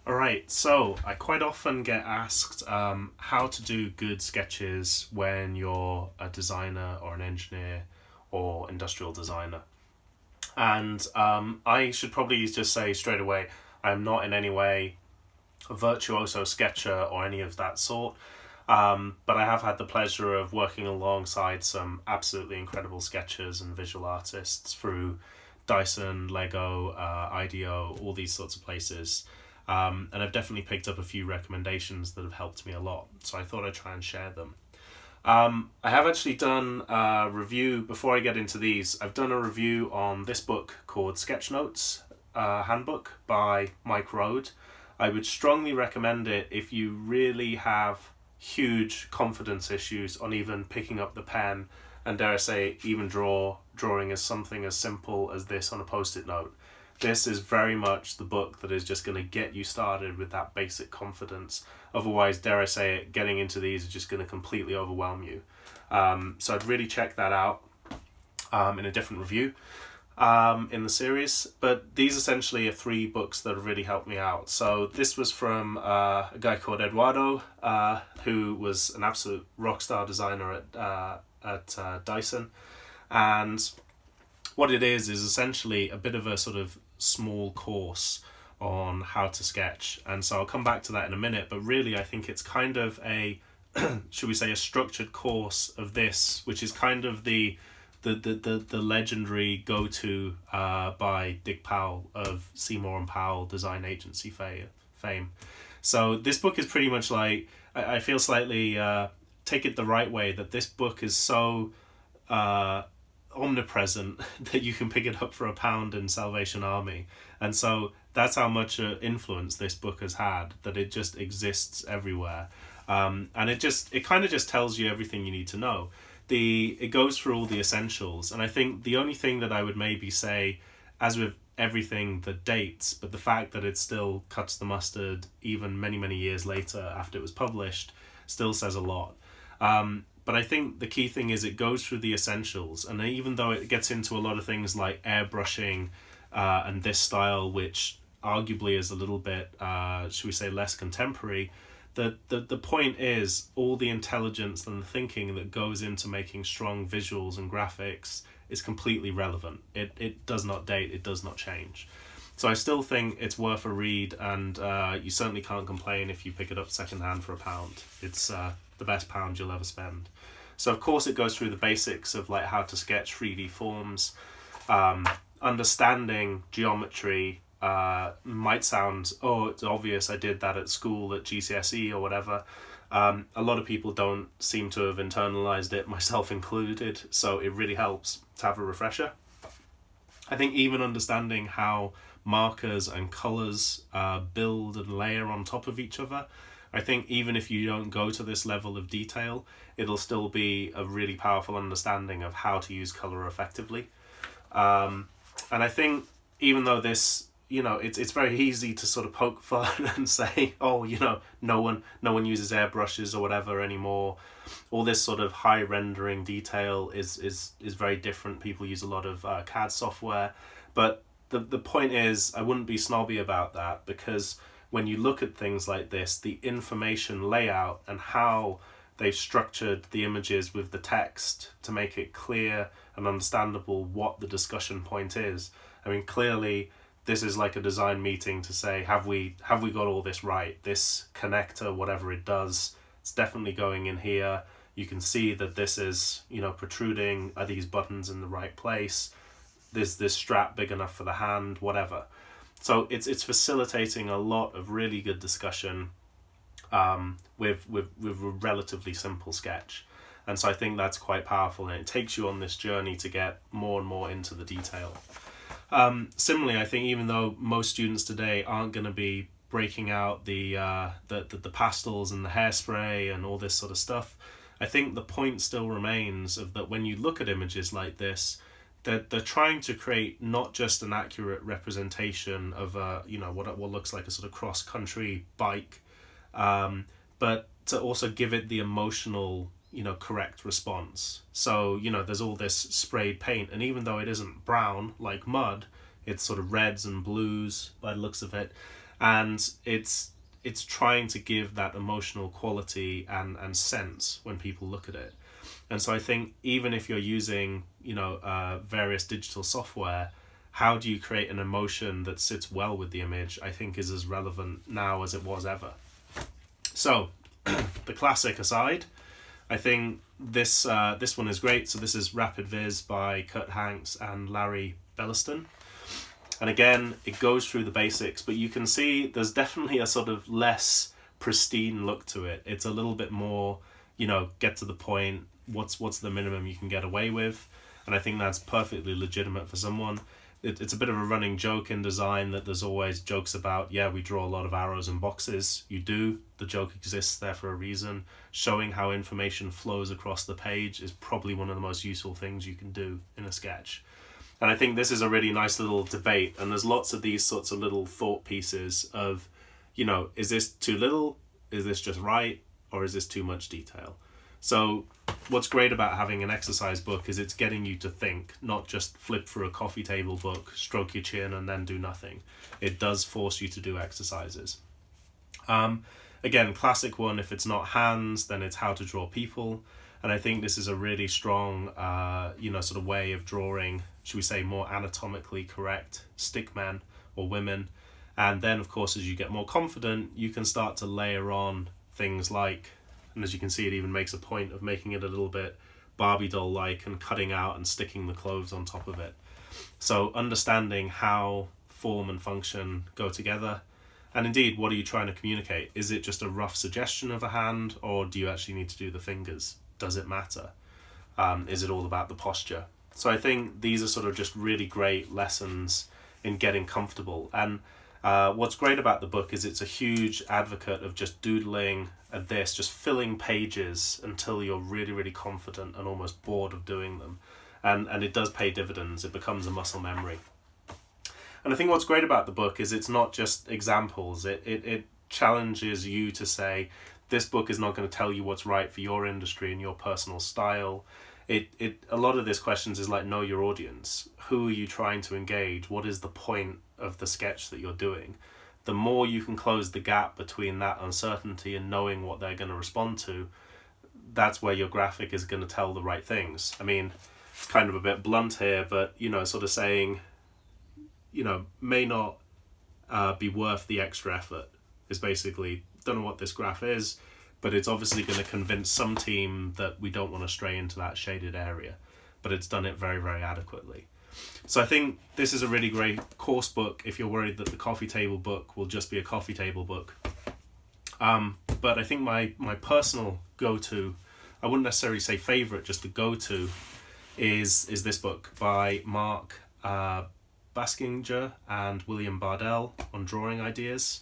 Alright, so I quite often get asked how to do good sketches when you're a designer or an engineer or industrial designer. And I should probably just say straight away, I'm not in any way a virtuoso sketcher or any of that sort. But I have had the pleasure of working alongside some absolutely incredible sketchers and visual artists through Dyson, Lego, IDEO, all these sorts of places. And I've definitely picked up a few recommendations that have helped me a lot. So I thought I'd try and share them. I have actually done a review, before I get into these, I've done a review on this book called Sketch Notes Handbook by Mike Road. I would strongly recommend it if you really have huge confidence issues on even picking up the pen and, dare I say, even drawing as something as simple as this on a post-it note. This is very much the book that is just going to get you started with that basic confidence. Otherwise, dare I say it, getting into these is just going to completely overwhelm you. So I'd really check that out in a different review in the series. But these essentially are 3 books that have really helped me out. So this was from a guy called Eduardo, who was an absolute rock star designer at Dyson. And what it is essentially a bit of a sort of small course on how to sketch. And so I'll come back to that in a minute, but really I think it's kind of a should we say a structured course of this, which is kind of the legendary go-to by Dick Powell of Seymour and Powell Design Agency fame. So this book is pretty much like, I feel slightly take it the right way, that this book is so omnipresent that you can pick it up for £1 in Salvation Army. And so that's how much influence this book has had, that it just exists everywhere. And it kind of just tells you everything you need to know. It goes through all the essentials, and I think the only thing that I would maybe say, as with everything that dates, but the fact that it still cuts the mustard even many, many years later after it was published, still says a lot. But I think the key thing is it goes through the essentials, and even though it gets into a lot of things like airbrushing and this style, which arguably is a little bit, should we say, less contemporary, the point is all the intelligence and the thinking that goes into making strong visuals and graphics is completely relevant. It does not date, it does not change. So I still think it's worth a read, and you certainly can't complain if you pick it up secondhand for £1. It's the best £1 you'll ever spend. So of course it goes through the basics of like how to sketch 3D forms, understanding geometry. Might sound, oh, it's obvious, I did that at school at GCSE or whatever. A lot of people don't seem to have internalized it, myself included, so it really helps to have a refresher. I think even understanding how markers and colors build and layer on top of each other, I think even if you don't go to this level of detail, it'll still be a really powerful understanding of how to use color effectively. And I think even though this, it's very easy to sort of poke fun and say, oh, no one uses airbrushes or whatever anymore. All this sort of high rendering detail is very different. People use a lot of CAD software, but the point is, I wouldn't be snobby about that, because when you look at things like this, the information layout and how they've structured the images with the text to make it clear and understandable what the discussion point is. I mean, clearly this is like a design meeting to say, have we got all this right? This connector, whatever it does, it's definitely going in here. You can see that this is, protruding. Are these buttons in the right place? Is this strap big enough for the hand? Whatever. So it's facilitating a lot of really good discussion with a relatively simple sketch. And so I think that's quite powerful, and it takes you on this journey to get more and more into the detail. Similarly, I think even though most students today aren't going to be breaking out the pastels and the hairspray and all this sort of stuff, I think the point still remains of that when you look at images like this, they're trying to create not just an accurate representation of what looks like a sort of cross-country bike, but to also give it the emotional correct response. So there's all this sprayed paint, and even though it isn't brown like mud, it's sort of reds and blues by the looks of it. And it's trying to give that emotional quality and sense when people look at it. And so I think even if you're using, various digital software, how do you create an emotion that sits well with the image, I think is as relevant now as it was ever. So, the classic aside, I think this one is great. So this is Rapid Viz by Kurt Hanks and Larry Belliston. And again, it goes through the basics, but you can see there's definitely a sort of less pristine look to it. It's a little bit more, get to the point, what's the minimum you can get away with. And I think that's perfectly legitimate for someone. It's a bit of a running joke in design that there's always jokes about, we draw a lot of arrows and boxes. You do. The joke exists there for a reason. Showing how information flows across the page is probably one of the most useful things you can do in a sketch. And I think this is a really nice little debate, and there's lots of these sorts of little thought pieces of, is this too little? Is this just right? Or is this too much detail? So what's great about having an exercise book is it's getting you to think, not just flip through a coffee table book, stroke your chin, and then do nothing. It does force you to do exercises. Again, classic one, if it's not hands, then it's how to draw people. And I think this is a really strong, sort of way of drawing, should we say, more anatomically correct stick men or women. And then, of course, as you get more confident, you can start to layer on things like, and as you can see, it even makes a point of making it a little bit Barbie doll-like and cutting out and sticking the clothes on top of it. So understanding how form and function go together. And indeed, what are you trying to communicate? Is it just a rough suggestion of a hand, or do you actually need to do the fingers? Does it matter? Is it all about the posture? So I think these are sort of just really great lessons in getting comfortable. And what's great about the book is it's a huge advocate of just doodling at this, just filling pages until you're really, really confident and almost bored of doing them. And it does pay dividends. It becomes a muscle memory. And I think what's great about the book is it's not just examples. It challenges you to say, this book is not going to tell you what's right for your industry and your personal style. A lot of these questions is like, know your audience. Who are you trying to engage? What is the point of the sketch that you're doing? The more you can close the gap between that uncertainty and knowing what they're going to respond to, that's where your graphic is going to tell the right things. I mean, it's kind of a bit blunt here, but, sort of saying, may not be worth the extra effort is basically, don't know what this graph is, but it's obviously going to convince some team that we don't want to stray into that shaded area, but it's done it very, very adequately. So I think this is a really great course book if you're worried that the coffee table book will just be a coffee table book. But I think my personal go-to, I wouldn't necessarily say favorite, just the go-to, is this book by Mark Baskinger and William Bardell on drawing ideas.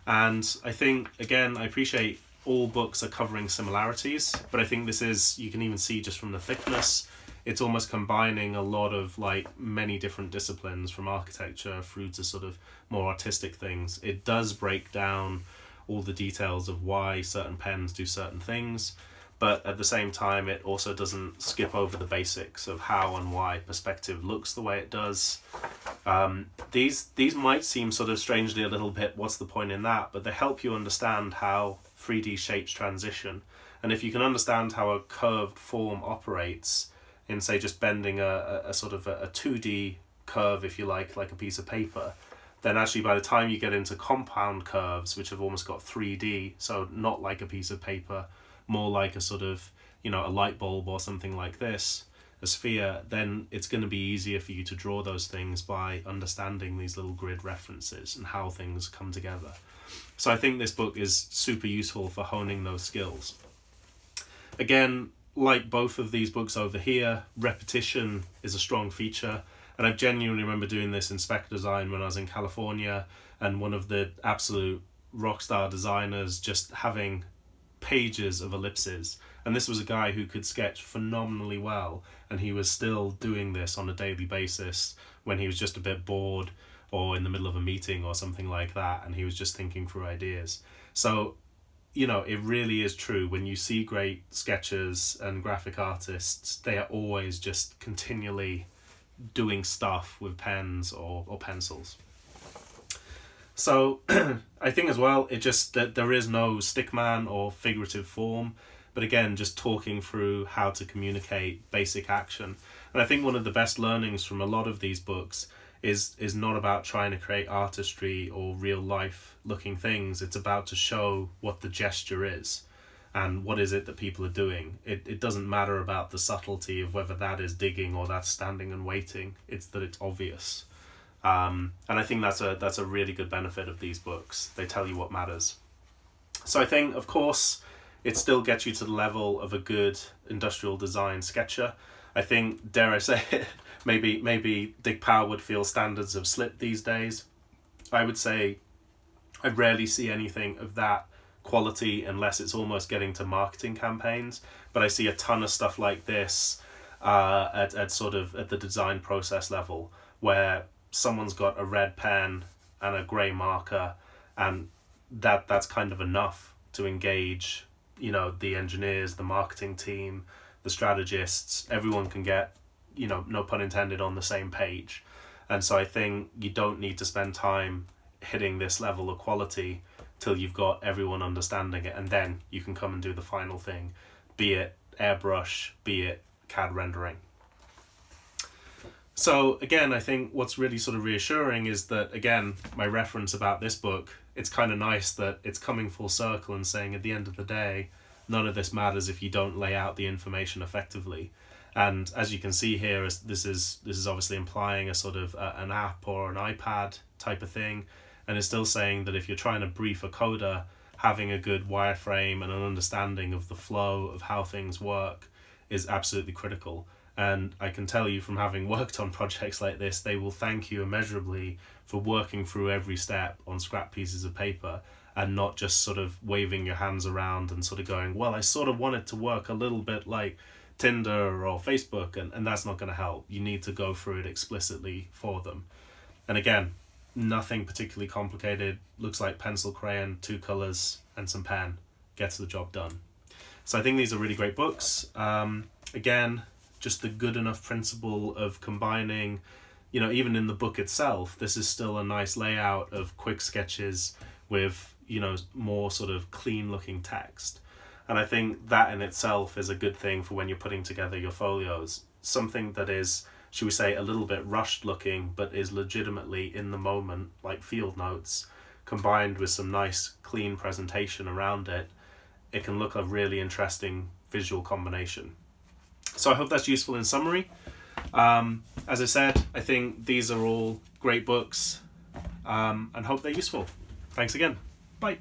And I think, again, I appreciate all books are covering similarities, but I think this is, you can even see just from the thickness, it's almost combining a lot of many different disciplines from architecture through to sort of more artistic things. It does break down all the details of why certain pens do certain things, but at the same time it also doesn't skip over the basics of how and why perspective looks the way it does. These might seem sort of strangely a little bit, what's the point in that? But they help you understand how 3D shapes transition. And if you can understand how a curved form operates in, say, just bending a sort of a 2D curve, if you like a piece of paper, then actually by the time you get into compound curves, which have almost got 3D, so not like a piece of paper, more like a sort of, a light bulb or something like this, a sphere, then it's going to be easier for you to draw those things by understanding these little grid references and how things come together. So I think this book is super useful for honing those skills. Again, like both of these books over here, repetition is a strong feature. And I genuinely remember doing this in spec design when I was in California, and one of the absolute rock star designers just having pages of ellipses. And this was a guy who could sketch phenomenally well, and he was still doing this on a daily basis when he was just a bit bored or in the middle of a meeting or something like that, and he was just thinking through ideas. So, it really is true. When you see great sketchers and graphic artists, they are always just continually doing stuff with pens or pencils. So I think as well, it just that there is no stickman or figurative form, but again, just talking through how to communicate basic action. And I think one of the best learnings from a lot of these books is not about trying to create artistry or real life looking things. It's about to show what the gesture is and what is it that people are doing. It doesn't matter about the subtlety of whether that is digging or that's standing and waiting. It's that it's obvious. And I think that's a really good benefit of these books. They tell you what matters. So I think, of course, it still gets you to the level of a good industrial design sketcher. I think, dare I say it, maybe Dick Powell would feel standards have slipped these days. I would say I rarely see anything of that quality unless it's almost getting to marketing campaigns. But I see a ton of stuff like this at sort of at the design process level, where someone's got a red pen and a grey marker, and that's kind of enough to engage, the engineers, the marketing team, the strategists. Everyone can get, no pun intended, on the same page. And so I think you don't need to spend time hitting this level of quality till you've got everyone understanding it, and then you can come and do the final thing, be it airbrush, be it CAD rendering. So again, I think what's really sort of reassuring is that, again, my reference about this book, it's kind of nice that it's coming full circle and saying at the end of the day, none of this matters if you don't lay out the information effectively. And as you can see here, this is obviously implying a sort of an app or an iPad type of thing, and it's still saying that if you're trying to brief a coder, having a good wireframe and an understanding of the flow of how things work is absolutely critical. And I can tell you from having worked on projects like this, they will thank you immeasurably for working through every step on scrap pieces of paper and not just sort of waving your hands around and sort of going, well, I sort of want it to work a little bit like Tinder or Facebook, and that's not going to help. You need to go through it explicitly for them. And again, nothing particularly complicated. Looks like pencil, crayon, 2 colors, and some pen. Gets the job done. So I think these are really great books. Again, just the good enough principle of combining, even in the book itself, this is still a nice layout of quick sketches with, more sort of clean looking text. And I think that in itself is a good thing for when you're putting together your folios. Something that is, should we say, a little bit rushed looking, but is legitimately in the moment, like field notes, combined with some nice clean presentation around it, it can look a really interesting visual combination. So I hope that's useful in summary. As I said, I think these are all great books, and hope they're useful. Thanks again. Bye.